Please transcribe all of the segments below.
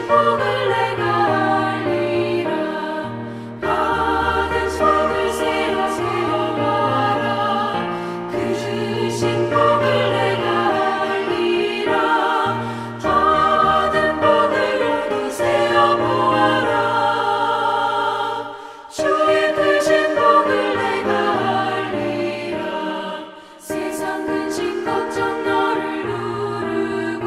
복을 내가 알리라. 받은 속을 세어 세어봐라. 그 주신 복을 내가 알리라. 받은 복을 모두 세어보아라. 주의 크신 복을 내가 알리라. 세상 근심 걱정 너를 누르고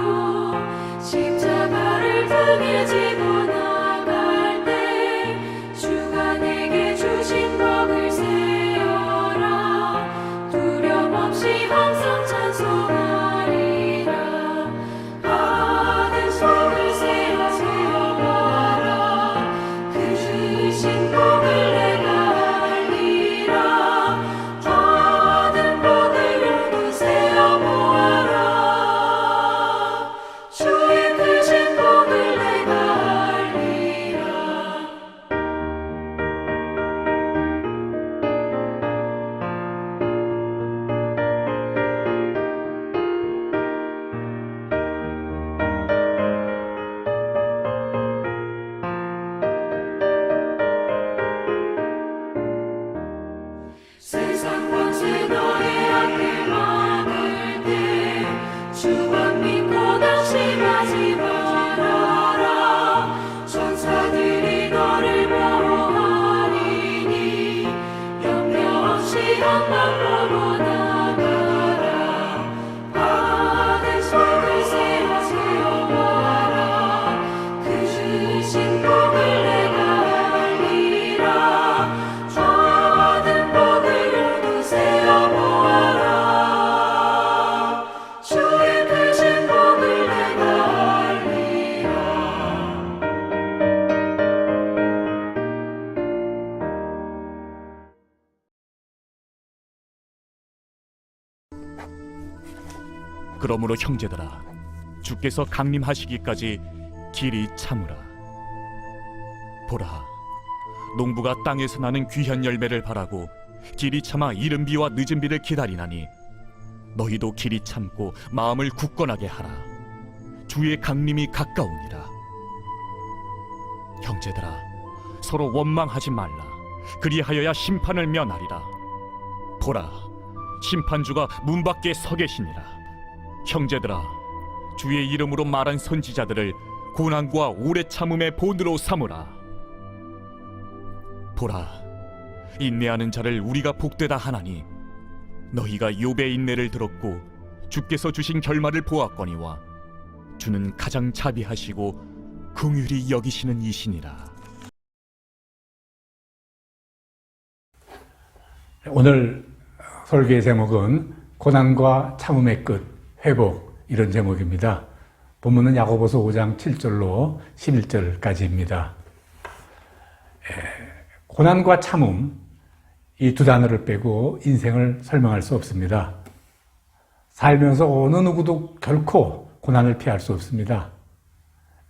십자가를 등에 지고 나갈 때 주가 내게 주신 복을 세어라. 두려움 없이 항상 찬송하리라. 받은 속을 세어 세어봐라. 그 주신 복을 내가 알리라. 받은 복을 모두 세어보아라. 주의 크신 복을 내가 알리라. 세상 권세 너의 앞에 막을 때 주만 믿고 낙심하지 말아라. 천사들이 너를 보호하리니 염려 없이 한방 보고 나가라. 받은 속을 세어 세어봐라. 그 주신 복을 내가 알리라. 받은 복을 모두 세어보아라. 주의 크신 복을 내가 알리라. 그러므로 형제들아, 주께서 강림하시기까지 길이 참으라. 보라, 농부가 땅에서 나는 귀한 열매를 바라고 길이 참아 이른 비와 늦은 비를 기다리나니 너희도 길이 참고 마음을 굳건하게 하라. 주의 강림이 가까우니라. 형제들아, 서로 원망하지 말라. 그리하여야 심판을 면하리라. 보라, 심판주가 문 밖에 서 계시니라. 형제들아, 주의 이름으로 말한 선지자들을 고난과 오래 참음의 본으로 삼으라. 보라, 인내하는 자를 우리가 복되다 하나니 너희가 욥의 인내를 들었고 주께서 주신 결말을 보았거니와 주는 가장 자비하시고 긍휼히 여기시는 이시니라. 오늘 설교의 제목은 고난과 참음의 끝, 회복, 이런 제목입니다. 본문은 야고보서 5장 7절로 11절까지입니다. 고난과 참음, 이 두 단어를 빼고 인생을 설명할 수 없습니다. 살면서 어느 누구도 결코 고난을 피할 수 없습니다.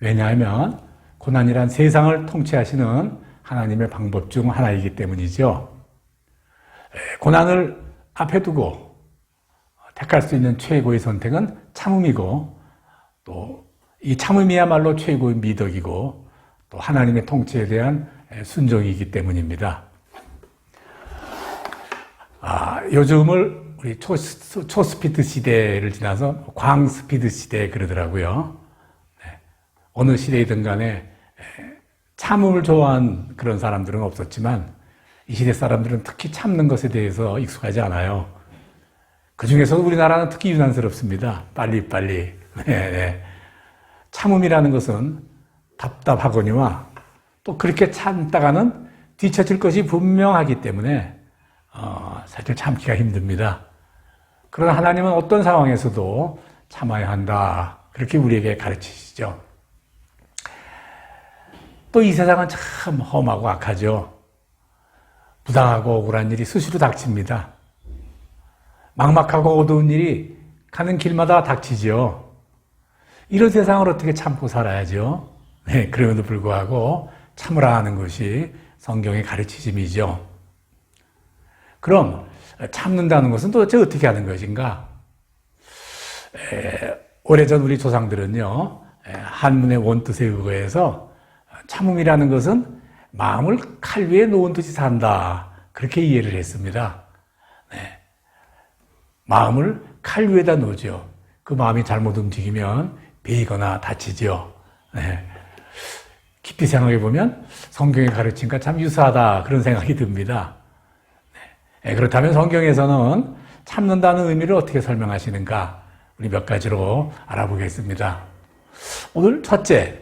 왜냐하면 고난이란 세상을 통치하시는 하나님의 방법 중 하나이기 때문이죠. 고난을 앞에 두고 택할 수 있는 최고의 선택은 참음이고, 또 이 참음이야말로 최고의 미덕이고, 또 하나님의 통치에 대한 순종이기 때문입니다. 요즘을 우리 초스피드 시대를 지나서 광스피드 시대 그러더라고요. 어느 시대이든 간에 참음을 좋아하는 그런 사람들은 없었지만 이 시대 사람들은 특히 참는 것에 대해서 익숙하지 않아요. 그 중에서도 우리나라는 특히 유난스럽습니다. 빨리빨리. 참음이라는 것은 답답하거니와 또 그렇게 참다가는 뒤처질 것이 분명하기 때문에 사실 참기가 힘듭니다. 그러나 하나님은 어떤 상황에서도 참아야 한다, 그렇게 우리에게 가르치시죠. 또 이 세상은 참 험하고 악하죠. 부당하고 억울한 일이 수시로 닥칩니다. 막막하고 어두운 일이 가는 길마다 닥치죠. 이런 세상을 어떻게 참고 살아야죠? 그럼에도 불구하고 참으라 하는 것이 성경의 가르치심이죠. 그럼 참는다는 것은 도대체 어떻게 하는 것인가? 오래전 우리 조상들은요, 한문의 원뜻에 의거해서 참음이라는 것은 마음을 칼 위에 놓은 듯이 산다. 그렇게 이해를 했습니다. 네. 마음을 칼 위에다 놓죠. 그 마음이 잘못 움직이면 베이거나 다치죠. 네. 깊이 생각해 보면 성경의 가르침과 참 유사하다 그런 생각이 듭니다. 네. 그렇다면 성경에서는 참는다는 의미를 어떻게 설명하시는가 우리 몇 가지로 알아보겠습니다. 오늘 첫째,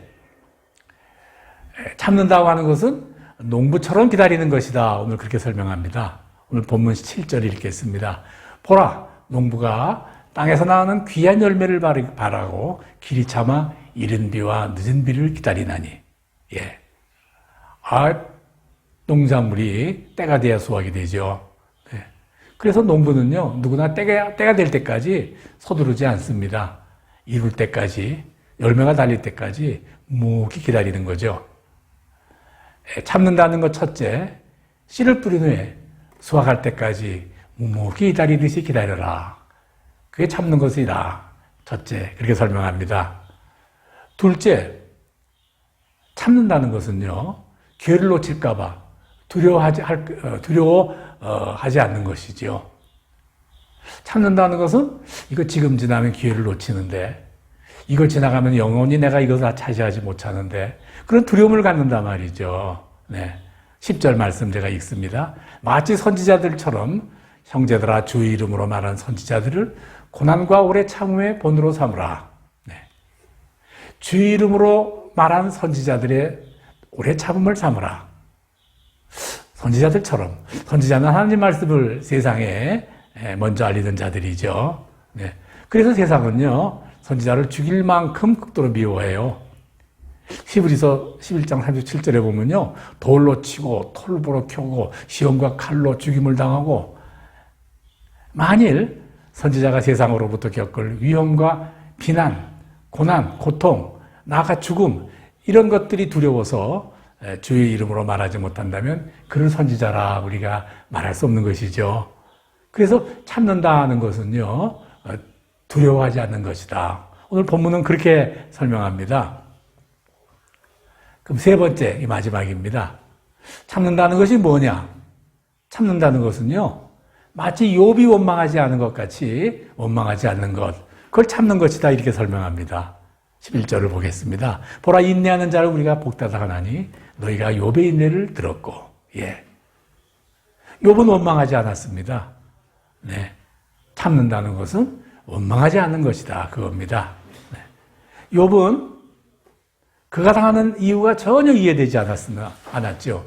참는다고 하는 것은 농부처럼 기다리는 것이다. 오늘 그렇게 설명합니다. 오늘 본문 7절 읽겠습니다. 보라, 농부가 땅에서 나오는 귀한 열매를 바라고 길이 참아 이른 비와 늦은 비를 기다리나니. 예. 농작물이 때가 돼야 수확이 되죠. 네. 그래서 농부는요, 누구나 때가 될 때까지 서두르지 않습니다. 이룰 때까지, 열매가 달릴 때까지 묵묵히 기다리는 거죠. 참는다는 것 첫째, 씨를 뿌린 후에 수확할 때까지 묵묵히 기다리듯이 기다려라. 그게 참는 것이다. 첫째, 그렇게 설명합니다. 둘째, 참는다는 것은요, 기회를 놓칠까봐 두려워하지 않는 것이죠. 참는다는 것은 이거 지금 지나면 기회를 놓치는데, 이걸 지나가면 영원히 내가 이것을 다 차지하지 못하는데, 그런 두려움을 갖는단 말이죠. 네. 10절 말씀 제가 읽습니다. 마치 선지자들처럼 형제들아 주의 이름으로 말한 선지자들을 고난과 오래 참음의 본으로 삼으라. 네. 주의 이름으로 말한 선지자들의 오래 참음을 삼으라. 선지자들처럼. 선지자는 하나님 말씀을 세상에 먼저 알리던 자들이죠. 네. 그래서 세상은요, 선지자를 죽일 만큼 극도로 미워해요. 히브리서 11장 37절에 보면요, 돌로 치고 털보로 켜고 시험과 칼로 죽임을 당하고, 만일 선지자가 세상으로부터 겪을 위험과 비난, 고난, 고통, 나아가 죽음, 이런 것들이 두려워서 주의 이름으로 말하지 못한다면 그를 선지자라 우리가 말할 수 없는 것이죠. 그래서 참는다는 것은요, 두려워하지 않는 것이다. 오늘 본문은 그렇게 설명합니다. 그럼 세 번째, 이 마지막입니다. 참는다는 것이 뭐냐? 참는다는 것은요, 마치 욥이 원망하지 않은 것 같이 원망하지 않는 것, 그걸 참는 것이다. 이렇게 설명합니다. 11절을 보겠습니다. 보라, 인내하는 자를 우리가 복다다 하나니 너희가 욥의 인내를 들었고. 예. 욥은 원망하지 않았습니다. 네. 참는다는 것은 원망하지 않는 것이다. 그겁니다. 네. 욥은 그가 당하는 이유가 전혀 이해되지 않았죠.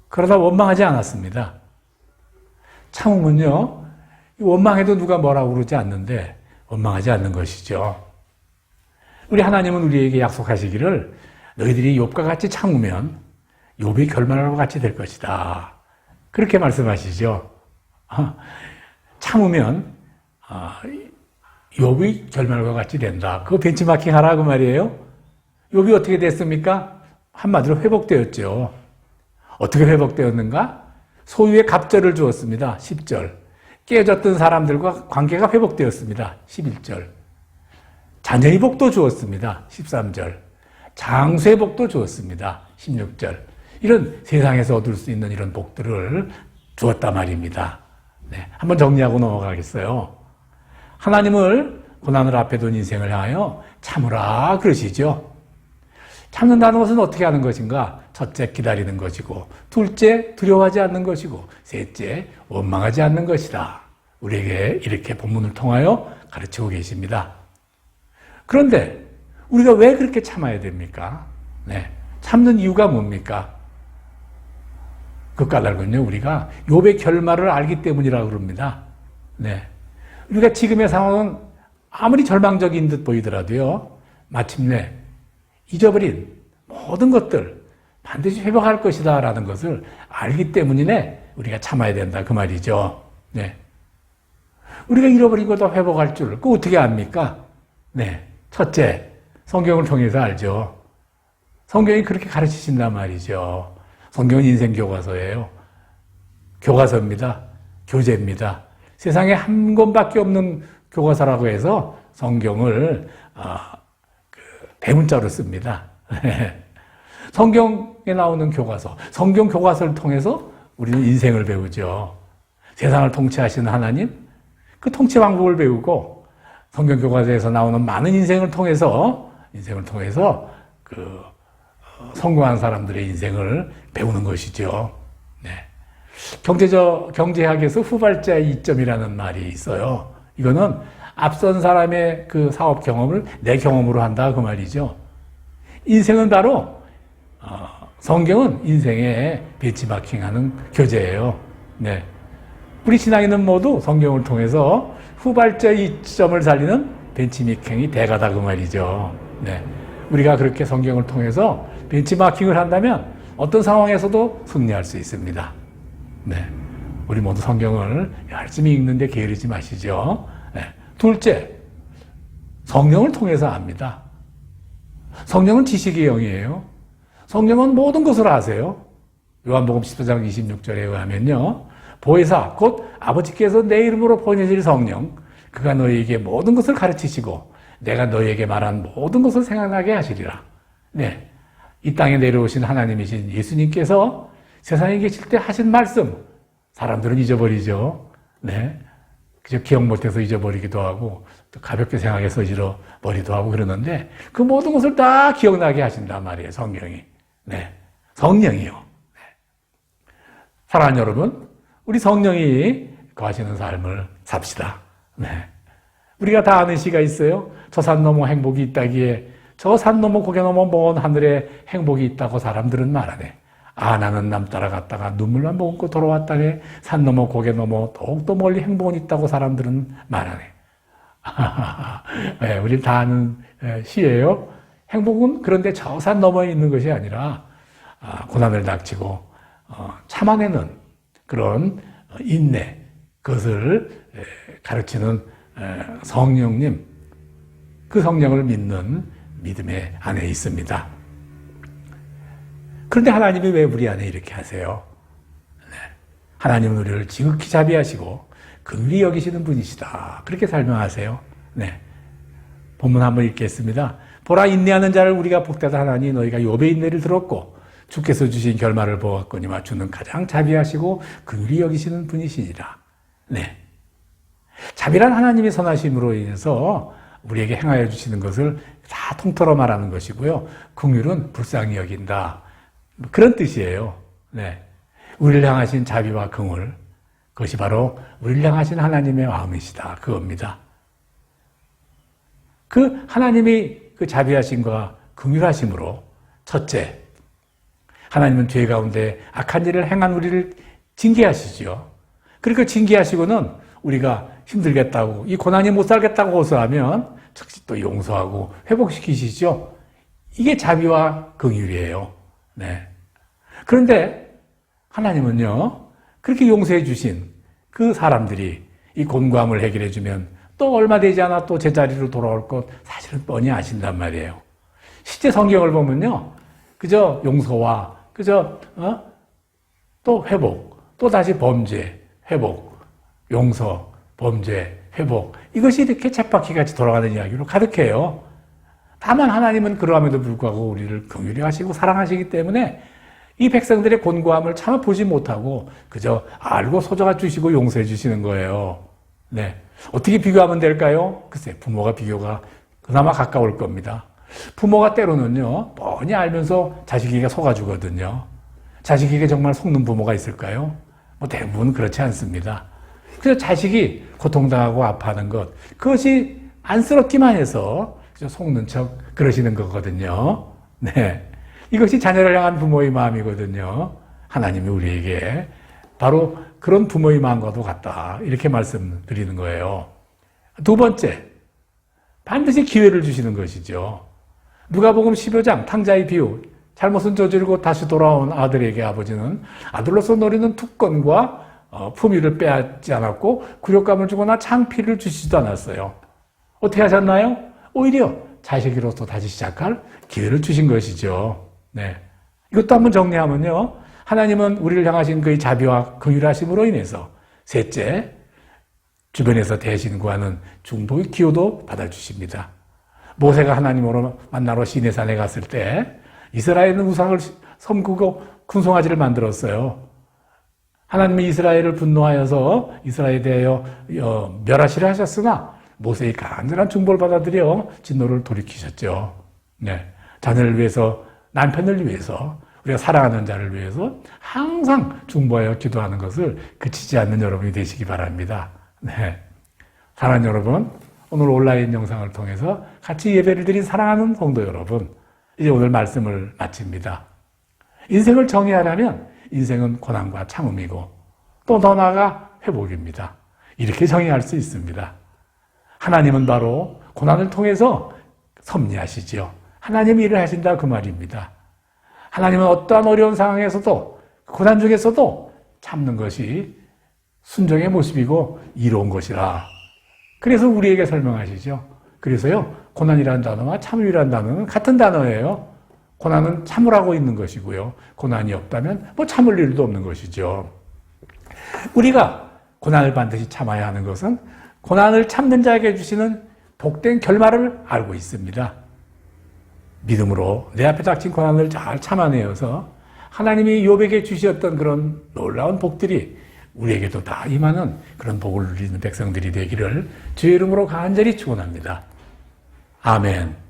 그러다 원망하지 않았습니다. 참음은요, 원망해도 누가 뭐라고 그러지 않는데 원망하지 않는 것이죠. 우리 하나님은 우리에게 약속하시기를 너희들이 욥과 같이 참으면 욥의 결말과 같이 될 것이다. 그렇게 말씀하시죠. 참으면 욥의 결말과 같이 된다. 그거 벤치마킹 하라고 말이에요. 욥이 어떻게 됐습니까? 한마디로 회복되었죠. 어떻게 회복되었는가? 소유의 갑절을 주었습니다. 10절. 깨졌던 사람들과 관계가 회복되었습니다. 11절. 자녀의 복도 주었습니다. 13절. 장수의 복도 주었습니다. 16절. 이런 세상에서 얻을 수 있는 이런 복들을 주었단 말입니다. 네, 한번 정리하고 넘어가겠어요. 하나님을 고난을 앞에 둔 인생을 향하여 참으라 그러시죠. 참는다는 것은 어떻게 하는 것인가? 첫째, 기다리는 것이고, 둘째, 두려워하지 않는 것이고, 셋째, 원망하지 않는 것이다. 우리에게 이렇게 본문을 통하여 가르치고 계십니다. 그런데 우리가 왜 그렇게 참아야 됩니까? 네, 참는 이유가 뭡니까? 그 까닭은요, 우리가 욥의 결말을 알기 때문이라고 그럽니다. 네, 우리가 지금의 상황은 아무리 절망적인 듯 보이더라도요, 마침내 잊어버린 모든 것들 반드시 회복할 것이다 라는 것을 알기 때문이네 우리가 참아야 된다 그 말이죠. 네. 우리가 잃어버린 것도 회복할 줄 그거 어떻게 압니까? 네. 첫째, 성경을 통해서 알죠. 성경이 그렇게 가르치신단 말이죠. 성경은 인생 교과서예요. 교과서입니다. 교재입니다. 세상에 한 권밖에 없는 교과서라고 해서 성경을 대문자로 씁니다. 성경에 나오는 교과서, 성경 교과서를 통해서 우리는 인생을 배우죠. 세상을 통치하시는 하나님, 그 통치 방법을 배우고 성경 교과서에서 나오는 많은 인생을 통해서 그 성공한 사람들의 인생을 배우는 것이죠. 네. 경제학에서 후발자의 이점이라는 말이 있어요. 이거는 앞선 사람의 그 사업 경험을 내 경험으로 한다 그 말이죠. 인생은 바로 성경은 인생의 벤치마킹하는 교재예요. 네. 우리 신앙인은 모두 성경을 통해서 후발자의 이점을 살리는 벤치마킹이 대가다 그 말이죠. 네. 우리가 그렇게 성경을 통해서 벤치마킹을 한다면 어떤 상황에서도 승리할 수 있습니다. 네. 우리 모두 성경을 열심히 읽는데 게으르지 마시죠. 네. 둘째, 성령을 통해서 압니다. 성령은 지식의 영이에요. 성령은 모든 것을 아세요. 요한복음 14장 26절에 의하면요. 보혜사, 곧 아버지께서 내 이름으로 보내실 성령, 그가 너희에게 모든 것을 가르치시고 내가 너희에게 말한 모든 것을 생각나게 하시리라. 네. 이 땅에 내려오신 하나님이신 예수님께서 세상에 계실 때 하신 말씀, 사람들은 잊어버리죠. 네. 그저 기억 못해서 잊어버리기도 하고, 또 가볍게 생각해서 잊어버리기도 하고 그러는데, 그 모든 것을 다 기억나게 하신단 말이에요, 성경이. 네. 성령이요. 네. 사랑하는 여러분, 우리 성령이 거하시는 삶을 삽시다. 네. 우리가 다 아는 시가 있어요. 저 산 넘어 행복이 있다기에, 저 산 넘어 고개 넘어 먼 하늘에 행복이 있다고 사람들은 말하네. 아, 나는 남 따라갔다가 눈물만 머금고 돌아왔다네. 산 넘어 고개 넘어 더욱더 멀리 행복은 있다고 사람들은 말하네. 네, 우리 다 아는 시예요. 행복은 그런데 저 산 너머에 있는 것이 아니라 고난을 닥치고 참아내는 그런 인내, 그것을 가르치는 성령님, 그 성령을 믿는 믿음의 안에 있습니다. 그런데 하나님이 왜 우리 안에 이렇게 하세요? 네. 하나님은 우리를 지극히 자비하시고 긍휼히 여기시는 분이시다. 그렇게 설명하세요. 네. 본문 한번 읽겠습니다. 보라, 인내하는 자를 우리가 복되다 하나니 너희가 욥의 인내를 들었고 주께서 주신 결말을 보았거니와 주는 가장 자비하시고 긍휼히 여기시는 분이시니라. 네. 자비란 하나님의 선하심으로 인해서 우리에게 행하여 주시는 것을 다 통틀어 말하는 것이고요. 긍휼은 불쌍히 여긴다. 그런 뜻이에요. 네. 우리를 향하신 자비와 긍휼, 그것이 바로 우리를 향하신 하나님의 마음이시다. 그겁니다. 그 하나님이 그 자비하심과 긍휼하심으로 첫째, 하나님은 죄 가운데 악한 일을 행한 우리를 징계하시죠. 그러니까 징계하시고는 우리가 힘들겠다고, 이 고난이 못 살겠다고 호소하면 즉시 또 용서하고 회복시키시죠. 이게 자비와 긍휼이에요. 네. 그런데 하나님은요, 그렇게 용서해 주신 그 사람들이 이 곤고함을 해결해 주면 또 얼마 되지 않아 또 제자리로 돌아올 것 사실은 뻔히 아신단 말이에요. 실제 성경을 보면요, 그저 용서와 그저 또 회복, 또 다시 범죄, 회복, 용서, 범죄, 회복, 이것이 이렇게 쳇바퀴같이 돌아가는 이야기로 가득해요. 다만 하나님은 그러함에도 불구하고 우리를 긍휼히 하시고 사랑하시기 때문에 이 백성들의 곤고함을 참아 보지 못하고 그저 알고 소정아 주시고 용서해 주시는 거예요. 네. 어떻게 비교하면 될까요? 글쎄, 부모가 비교가 그나마 가까울 겁니다. 부모가 때로는요, 뻔히 알면서 자식에게 속아주거든요. 자식에게 정말 속는 부모가 있을까요? 뭐 대부분 그렇지 않습니다. 그래서 자식이 고통당하고 아파하는 것, 그것이 안쓰럽기만 해서 속는 척 그러시는 거거든요. 네. 이것이 자녀를 향한 부모의 마음이거든요. 하나님이 우리에게 바로 그런 부모의 마음과도 같다. 이렇게 말씀드리는 거예요. 두 번째, 반드시 기회를 주시는 것이죠. 누가복음 15장 탕자의 비유, 잘못은 저지르고 다시 돌아온 아들에게 아버지는 아들로서 노리는 특권과 품위를 빼앗지 않았고 굴욕감을 주거나 창피를 주시지도 않았어요. 어떻게 하셨나요? 오히려 자식으로서 다시 시작할 기회를 주신 것이죠. 네. 이것도 한번 정리하면요, 하나님은 우리를 향하신 그의 자비와 긍휼하심으로 인해서 셋째, 주변에서 대신 구하는 중보의 기호도 받아주십니다. 모세가 하나님으로 만나러 시내산에 갔을 때 이스라엘은 우상을 섬기고 군송아지를 만들었어요. 하나님이 이스라엘을 분노하여서 이스라엘에 대하여 멸하시려 하셨으나 모세의 간절한 중보를 받아들여 진노를 돌이키셨죠. 네. 자녀를 위해서, 남편을 위해서, 우리가 사랑하는 자를 위해서 항상 중보하여 기도하는 것을 그치지 않는 여러분이 되시기 바랍니다. 네. 사랑하는 여러분, 오늘 온라인 영상을 통해서 같이 예배를 드린 사랑하는 성도 여러분, 이제 오늘 말씀을 마칩니다. 인생을 정의하려면 인생은 고난과 참음이고 또 더 나아가 회복입니다. 이렇게 정의할 수 있습니다. 하나님은 바로 고난을 통해서 섭리하시지요. 하나님이 일을 하신다 그 말입니다. 하나님은 어떠한 어려운 상황에서도 고난 중에서도 참는 것이 순종의 모습이고 이로운 것이라. 그래서 우리에게 설명하시죠. 그래서요, 고난이라는 단어와 참음이라는 단어는 같은 단어예요. 고난은 참으라고 있는 것이고요. 고난이 없다면 뭐 참을 일도 없는 것이죠. 우리가 고난을 반드시 참아야 하는 것은 고난을 참는 자에게 주시는 복된 결말을 알고 있습니다. 믿음으로 내 앞에 닥친 고난을 잘 참아내어서 하나님이 욥에게 주셨던 그런 놀라운 복들이 우리에게도 다 임하는 그런 복을 누리는 백성들이 되기를 주의 이름으로 간절히 축원합니다. 아멘.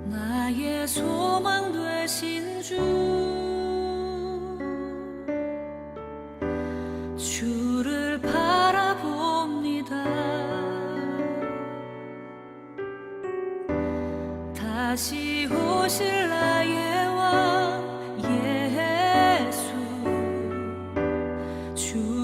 나의 소망 되신 주를 바라봅니다. 다시 오실 나의 왕 예수, 주